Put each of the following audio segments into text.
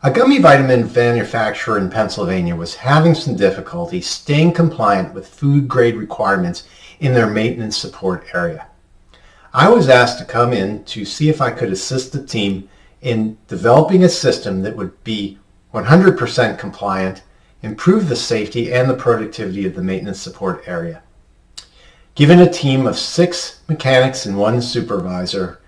A gummy vitamin manufacturer in Pennsylvania was having some difficulty staying compliant with food grade requirements in their maintenance support area. I was asked to come in to see if I could assist the team in developing a system that would be 100% compliant, improve the safety and the productivity of the maintenance support area. Given a team of 6 mechanics and 1 supervisor,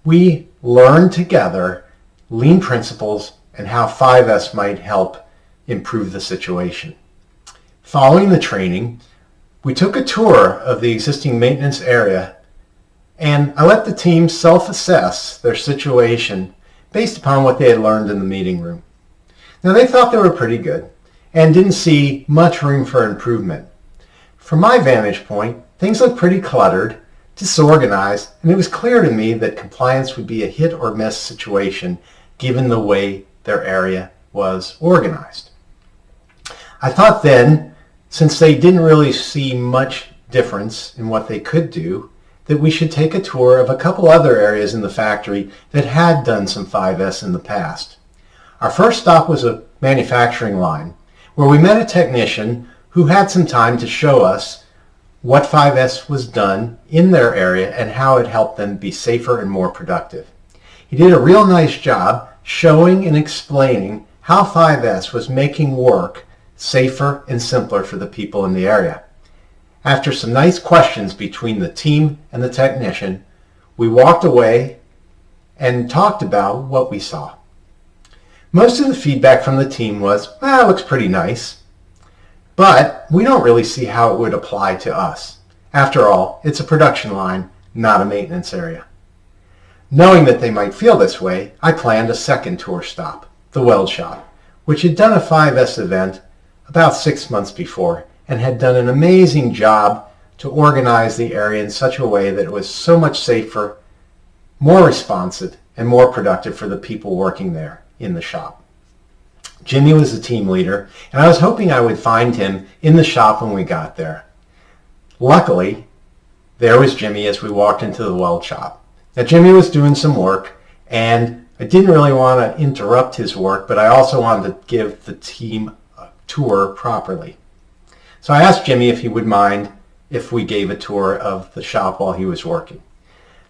we learned together lean principles and how 5S might help improve the situation. Following the training, we took a tour of the existing maintenance area, and I let the team self-assess their situation based upon what they had learned in the meeting room. Now, they thought they were pretty good and didn't see much room for improvement. From my vantage point, things looked pretty cluttered, disorganized, and it was clear to me that compliance would be a hit or miss situation given the way their area was organized. I thought then, since they didn't really see much difference in what they could do, that we should take a tour of a couple other areas in the factory that had done some 5S in the past. Our first stop was a manufacturing line where we met a technician who had some time to show us what 5S was done in their area and how it helped them be safer and more productive. He did a real nice job showing and explaining how 5S was making work safer and simpler for the people in the area. After some nice questions between the team and the technician, we walked away and talked about what we saw. Most of the feedback from the team was, well, it looks pretty nice, but we don't really see how it would apply to us. After all, it's a production line, not a maintenance area. Knowing that they might feel this way, I planned a second tour stop, the weld shop, which had done a 5S event about 6 months before and had done an amazing job to organize the area in such a way that it was so much safer, more responsive, and more productive for the people working there in the shop. Jimmy was the team leader, and I was hoping I would find him in the shop when we got there. Luckily, there was Jimmy as we walked into the weld shop. Now, Jimmy was doing some work, and I didn't really want to interrupt his work, but I also wanted to give the team a tour properly. So I asked Jimmy if he would mind if we gave a tour of the shop while he was working.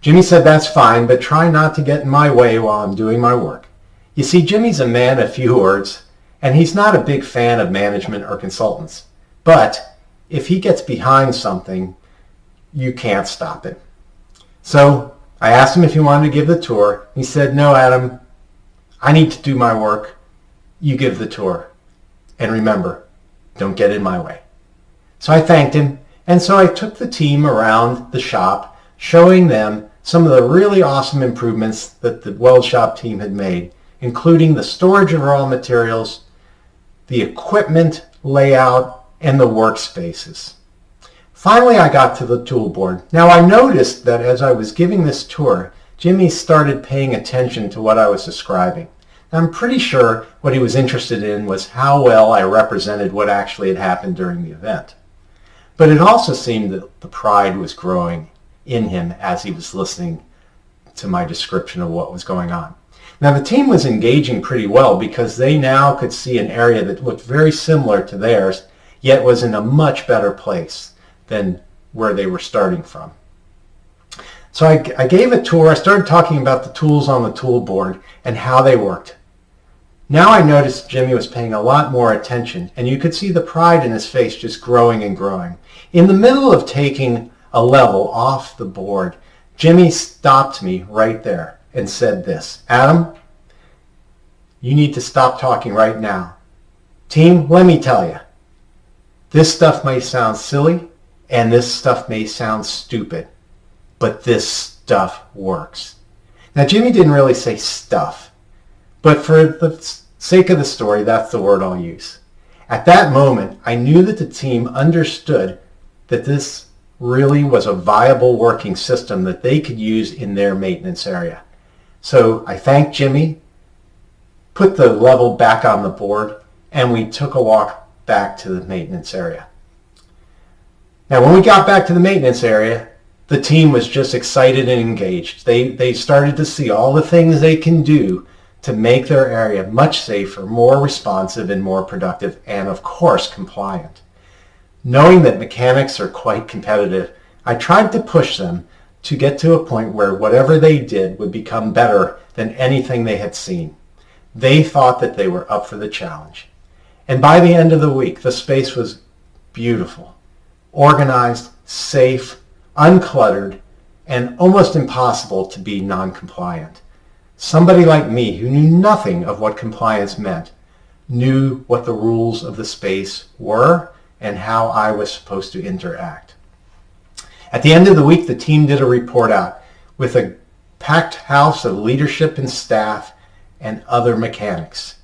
Jimmy said that's fine, but try not to get in my way while I'm doing my work. You see, Jimmy's a man of few words, and he's not a big fan of management or consultants. But if he gets behind something, you can't stop him. So I asked him if he wanted to give the tour. He said, no, Adam, I need to do my work. You give the tour. And remember, don't get in my way. So I thanked him, and so I took the team around the shop, showing them some of the really awesome improvements that the weld shop team had made, including the storage of raw materials, the equipment layout, and the workspaces. Finally, I got to the tool board. Now, I noticed that as I was giving this tour, Jimmy started paying attention to what I was describing. I'm pretty sure what he was interested in was how well I represented what actually had happened during the event. But it also seemed that the pride was growing in him as he was listening to my description of what was going on. Now, the team was engaging pretty well because they now could see an area that looked very similar to theirs, yet was in a much better place than where they were starting from. So I gave a tour. I started talking about the tools on the tool board and how they worked. Now I noticed Jimmy was paying a lot more attention, and you could see the pride in his face just growing and growing. In the middle of taking a level off the board, Jimmy stopped me right there and said this, Adam, you need to stop talking right now. Team, let me tell you, this stuff may sound silly, and this stuff may sound stupid, but this stuff works. Now, Jimmy didn't really say stuff, but for the sake of the story, that's the word I'll use. At that moment, I knew that the team understood that this really was a viable working system that they could use in their maintenance area. So I thanked Jimmy, put the level back on the board, and we took a walk back to the maintenance area. Now, when we got back to the maintenance area, the team was just excited and engaged. They started to see all the things they can do to make their area much safer, more responsive, and more productive, and of course compliant. Knowing that mechanics are quite competitive, I tried to push them to get to a point where whatever they did would become better than anything they had seen. They thought that they were up for the challenge. And by the end of the week, the space was beautiful, organized, safe, uncluttered, and almost impossible to be non-compliant. Somebody like me who knew nothing of what compliance meant, knew what the rules of the space were and how I was supposed to interact. At the end of the week, the team did a report out with a packed house of leadership and staff and other mechanics.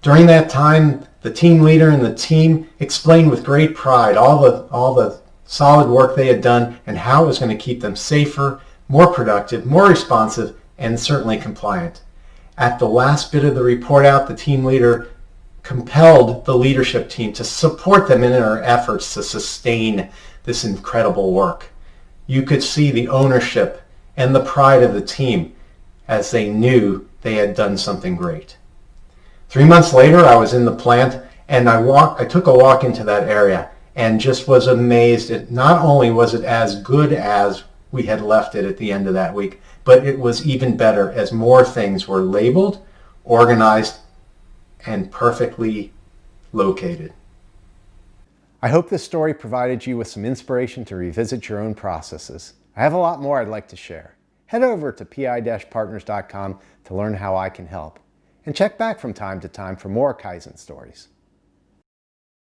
During that time, the team leader and the team explained with great pride all the solid work they had done and how it was going to keep them safer, more productive, more responsive, and certainly compliant. At the last bit of the report out, the team leader compelled the leadership team to support them in their efforts to sustain this incredible work. You could see the ownership and the pride of the team as they knew they had done something great. 3 months later, I was in the plant and I took a walk into that area and just was amazed at not only was it as good as we had left it at the end of that week, but it was even better as more things were labeled, organized, and perfectly located. I hope this story provided you with some inspiration to revisit your own processes. I have a lot more I'd like to share. Head over to pi-partners.com to learn how I can help. And check back from time to time for more Kaizen stories.